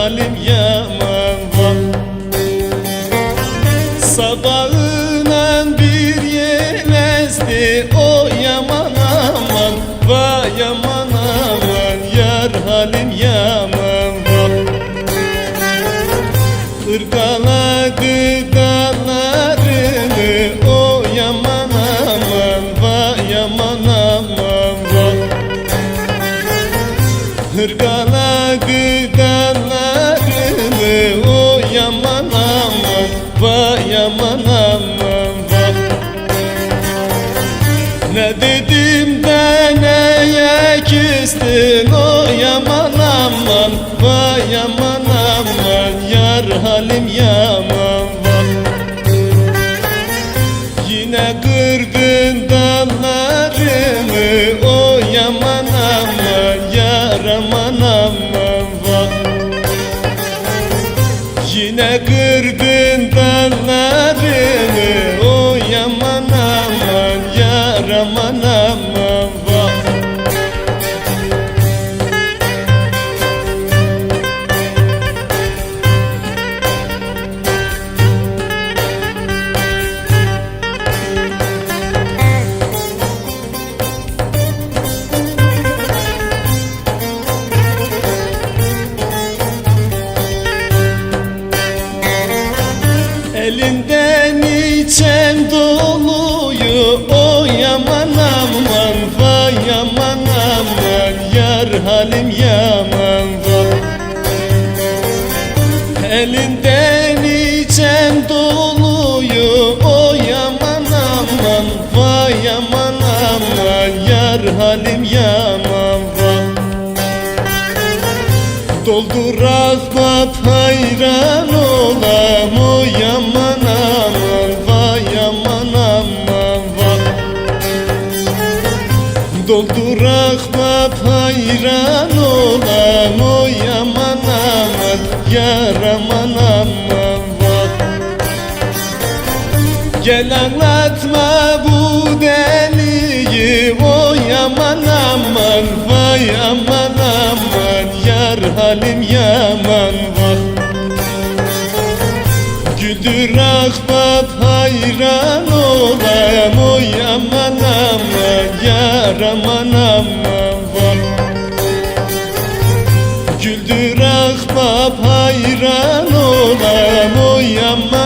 halim yaman vah. Sabahından bir yelezdi o yaman aman, vay yaman aman, yar halim yaman vah. Irgaladı dallarını o yaman aman, vay yaman aman vah. Irgaladı dallarını o yaman aman, vay yaman aman vah. Ne dedim de neye küstün o yaman aman, vay yaman aman, yar halim yaman vah. Yine kırdın dallarımı o yaman aman, yar aman aman vah. Yine kırdın dallarımı o yaman aman, yar aman aman vah. Elinden içen doluyu o yaman aman, vay yaman aman, yar halim yaman vah. Elinden içen doluyu o yaman aman, vay yaman aman, yar halim yaman vah. Doldurak bab hayran olam o yaman aman, vay yaman aman vah. Doldurak bab hayran olam o yaman aman, yar aman aman vah. Gel anlatma bu deliyi o yaman aman, vay aman aman, yar halim yaman vah. Güldür ahbap hayran olam o yaman aman, yar aman aman vah. Güldür ahbap hayran olam o yaman